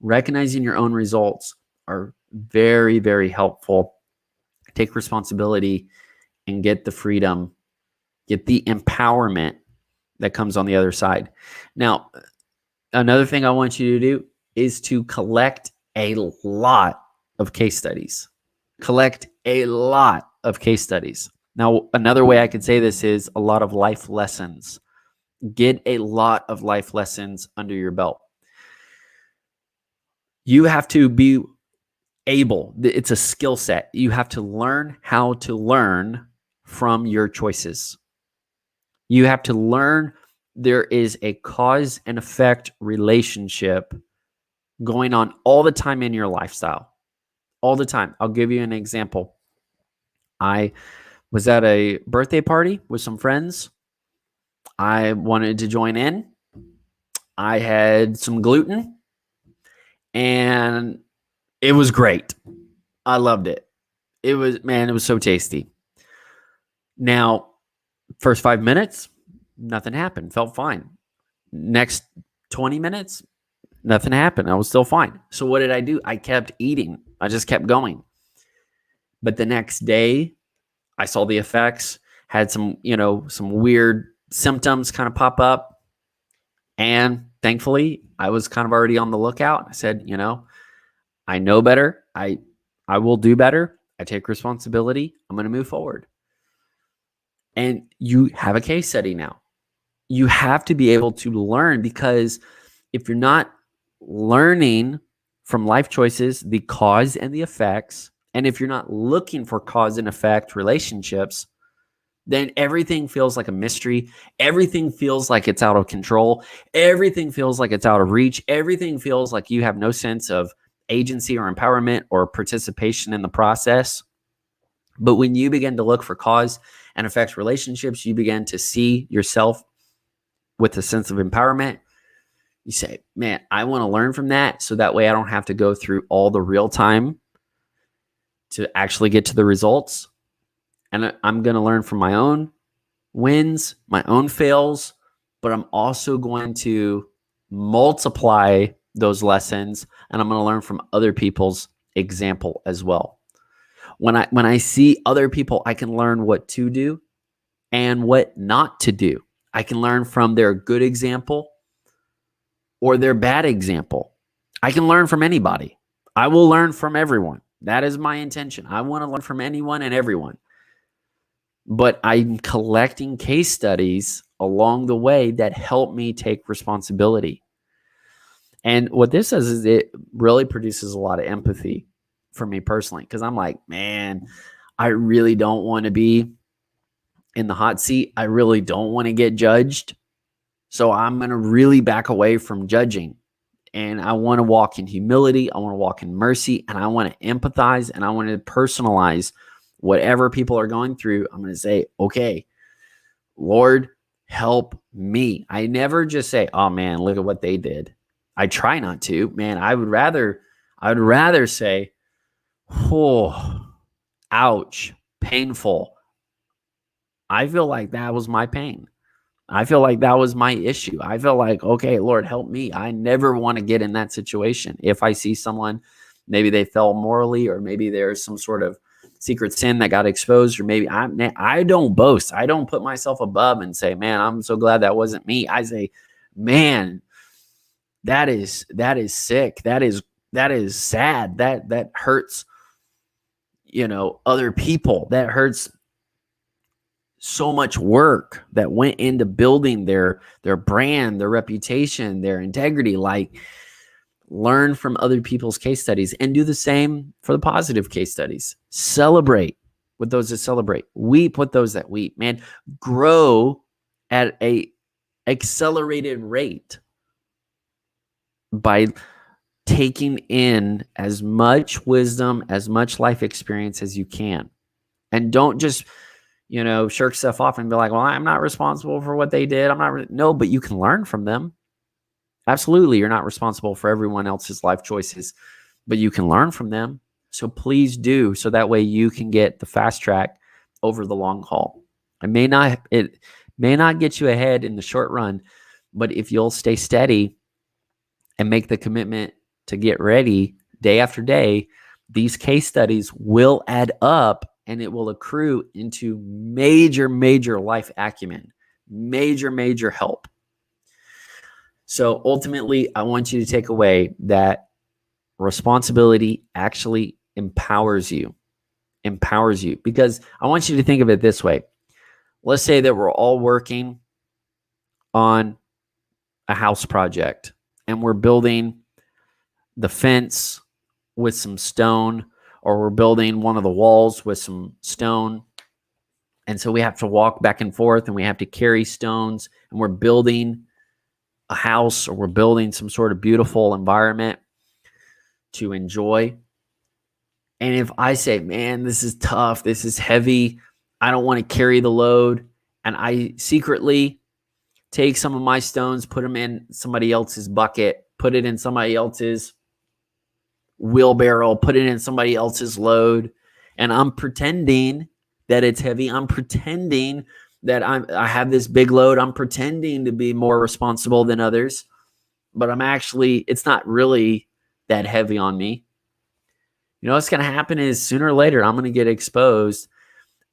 Recognizing your own results are very, very helpful. Take responsibility and get the freedom, get the empowerment that comes on the other side. Now, another thing I want you to do is to collect a lot of case studies. Collect a lot of case studies. Now, another way I could say this is a lot of life lessons. Get a lot of life lessons under your belt. You have to be able, it's a skill set. You have to learn how to learn from your choices. You have to learn there is a cause and effect relationship going on all the time in your lifestyle. All the time. I'll give you an example. I was at a birthday party with some friends. I wanted to join in. I had some gluten, and it was great. I loved it. It was so tasty. Now, first 5 minutes, nothing happened. Felt fine. Next 20 minutes, nothing happened. I was still fine. So what did I do? I kept eating. I just kept going. But the next day, I saw the effects, had some weird symptoms kind of pop up. And thankfully, I was kind of already on the lookout. I said, I know better. I will do better. I take responsibility. I'm going to move forward. And you have a case study now. You have to be able to learn, because if you're not learning from life choices, the cause and the effects, and if you're not looking for cause and effect relationships, then everything feels like a mystery. Everything feels like it's out of control. Everything feels like it's out of reach. Everything feels like you have no sense of agency or empowerment or participation in the process. But when you begin to look for cause and effect relationships, you begin to see yourself with a sense of empowerment. You say, man, I want to learn from that, so that way I don't have to go through all the real time to actually get to the results. And I'm going to learn from my own wins, my own fails, but I'm also going to multiply those lessons, and I'm going to learn from other people's example as well. When I see other people, I can learn what to do and what not to do. I can learn from their good example or their bad example. I can learn from anybody. I will learn from everyone. That is my intention. I want to learn from anyone and everyone. But I'm collecting case studies along the way that help me take responsibility. And what this does is it really produces a lot of empathy for me personally, because I'm like, man, I really don't want to be in the hot seat. I really don't want to get judged. So I'm going to really back away from judging. And I want to walk in humility. I want to walk in mercy. And I want to empathize. And I want to personalize whatever people are going through. I'm going to say, okay, Lord, help me. I never just say, oh man, look at what they did. I try not to. Man, I would rather say, oh, ouch, painful. I feel like that was my pain. I feel like that was my issue. I feel like, okay, Lord, help me. I never want to get in that situation. If I see someone, maybe they fell morally, or maybe there's some sort of secret sin that got exposed, or maybe I don't boast. I don't put myself above and say, man, I'm so glad that wasn't me. I say, man, that is sick. That is sad. That hurts, other people. That hurts so much work that went into building their brand, their reputation, their integrity. Like, learn from other people's case studies and do the same for the positive case studies. Celebrate with those that celebrate. Weep with those that weep. Man, grow at a accelerated rate by taking in as much wisdom, as much life experience as you can. And don't just, shirk stuff off and be like, well, I'm not responsible for what they did. No, but you can learn from them. Absolutely, you're not responsible for everyone else's life choices, but you can learn from them. So please do, so that way you can get the fast track over the long haul. It may not get you ahead in the short run, but if you'll stay steady and make the commitment to get ready day after day, these case studies will add up and it will accrue into major, major life acumen, major, major help. So ultimately, I want you to take away that responsibility actually empowers you. Because I want you to think of it this way. Let's say that we're all working on a house project and we're building the fence with some stone, or we're building one of the walls with some stone. And so we have to walk back and forth and we have to carry stones, and we're building a house, or we're building some sort of beautiful environment to enjoy. And if I say, man, this is tough, this is heavy, I don't want to carry the load, and I secretly take some of my stones, put them in somebody else's bucket, put it in somebody else's wheelbarrow, put it in somebody else's load, and I'm pretending that it's heavy. I'm pretending that I have this big load. I'm pretending to be more responsible than others, but it's not really that heavy on me. What's going to happen is sooner or later, I'm going to get exposed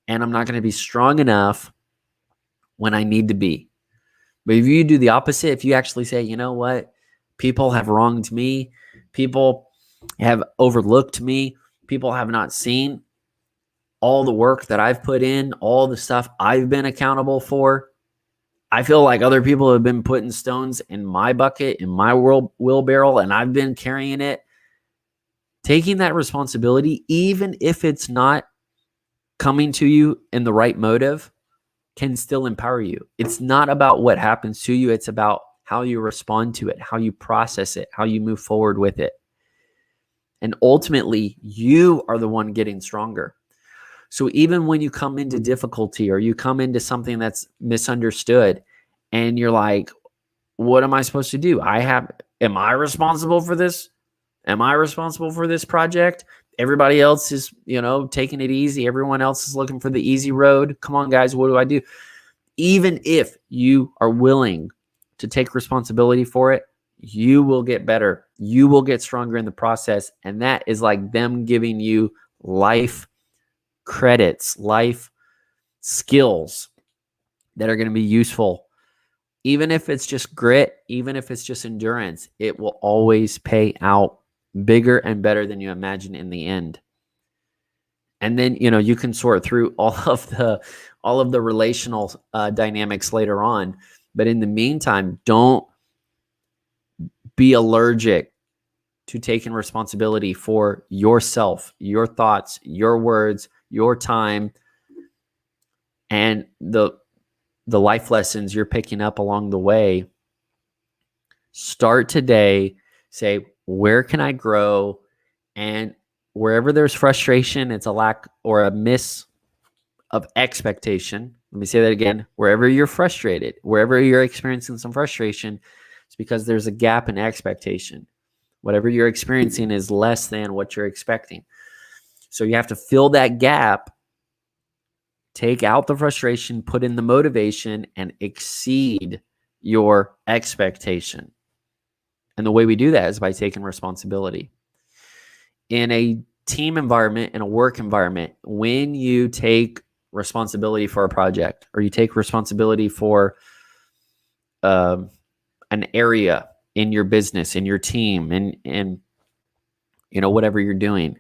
and I'm not going to be strong enough when I need to be. But if you do the opposite, if you actually say, you know what, people have wronged me, people have overlooked me, people have not seen all the work that I've put in, all the stuff I've been accountable for. I feel like other people have been putting stones in my bucket, in my wheelbarrow, and I've been carrying it. Taking that responsibility, even if it's not coming to you in the right motive, can still empower you. It's not about what happens to you. It's about how you respond to it, how you process it, how you move forward with it. And ultimately, you are the one getting stronger. So even when you come into difficulty or you come into something that's misunderstood and you're like, what am I supposed to do? Am I responsible for this? Am I responsible for this project? Everybody else is, taking it easy. Everyone else is looking for the easy road. Come on, guys, what do I do? Even if you are willing to take responsibility for it, you will get better. You will get stronger in the process. And that is like them giving you life credits, life skills that are going to be useful. Even if it's just grit, even if it's just endurance, it will always pay out bigger and better than you imagine in the end. And then, you can sort through all of the relational dynamics later on. But in the meantime, don't be allergic to taking responsibility for yourself, your thoughts, your words, your time, and the life lessons you're picking up along the way. Start today. Say, where can I grow? And wherever there's frustration, it's a lack or a miss of expectation. Let me say that again. Wherever you're frustrated, wherever you're experiencing some frustration, it's because there's a gap in expectation. Whatever you're experiencing is less than what you're expecting. So you have to fill that gap, take out the frustration, put in the motivation, and exceed your expectation. And the way we do that is by taking responsibility. In a team environment and a work environment, when you take responsibility for a project or you take responsibility for an area in your business, in your team, and whatever you're doing,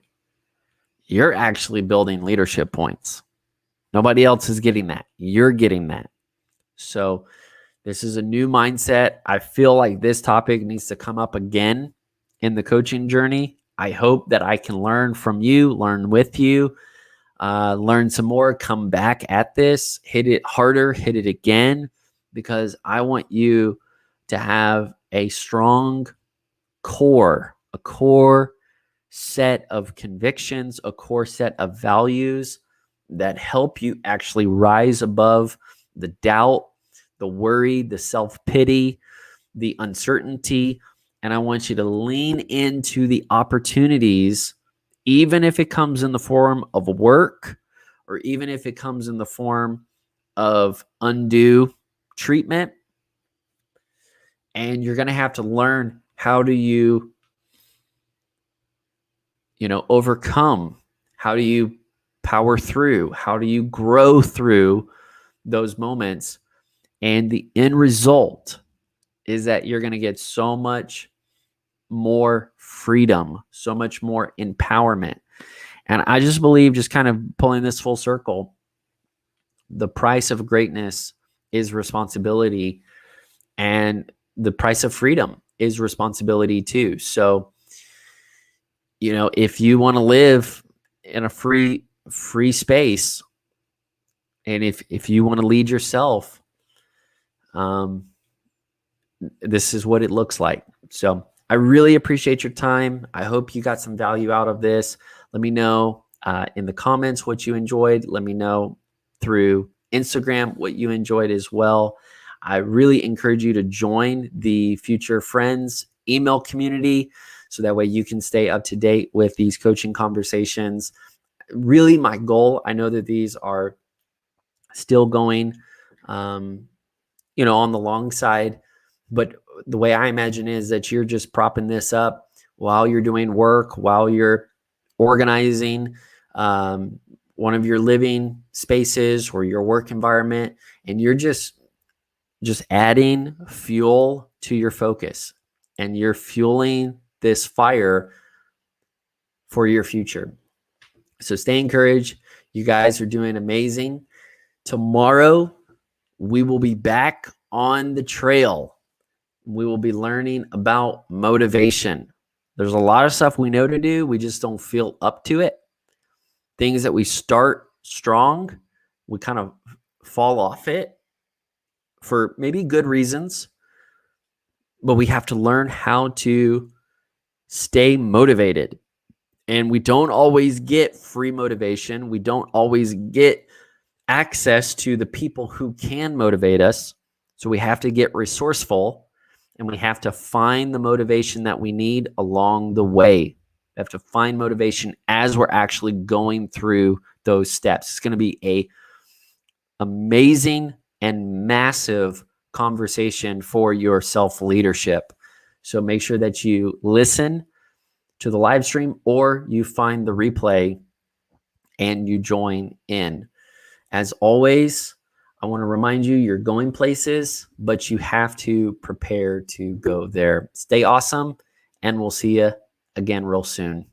you're actually building leadership points. Nobody else is getting that. You're getting that. So this is a new mindset. I feel like this topic needs to come up again in the coaching journey. I hope that I can learn from you, learn with you, learn some more, come back at this, hit it harder, hit it again, because I want you to have a strong core, a core set of convictions, a core set of values that help you actually rise above the doubt, the worry, the self-pity, the uncertainty. And I want you to lean into the opportunities, even if it comes in the form of work, or even if it comes in the form of undue treatment. And you're going to have to learn, how do you overcome? How do you power through? How do you grow through those moments? And the end result is that you're going to get so much more freedom, so much more empowerment. And I just believe, just kind of pulling this full circle, the price of greatness is responsibility, and the price of freedom is responsibility too. So, if you want to live in a free space, and if you want to lead yourself, this is what it looks like. So I really appreciate your time. I hope you got some value out of this. Let me know in the comments what you enjoyed. Let me know through Instagram what you enjoyed as well. I really encourage you to join the Future Friends email community, so that way you can stay up to date with these coaching conversations. Really, my goal, I know that these are still going, on the long side, but the way I imagine is that you're just propping this up while you're doing work, while you're organizing one of your living spaces or your work environment, and you're just adding fuel to your focus, and you're fueling this fire for your future. So stay encouraged. You guys are doing amazing. Tomorrow, we will be back on the trail. We will be learning about motivation. There's a lot of stuff we know to do. We just don't feel up to it. Things that we start strong, we kind of fall off it for maybe good reasons, but we have to learn how to stay motivated. And we don't always get free motivation. We don't always get access to the people who can motivate us. So we have to get resourceful, and we have to find the motivation that we need along the way. We have to find motivation as we're actually going through those steps. It's going to be an amazing and massive conversation for your self-leadership. So make sure that you listen to the live stream, or you find the replay and you join in. As always, I want to remind you, you're going places, but you have to prepare to go there. Stay awesome, and we'll see you again real soon.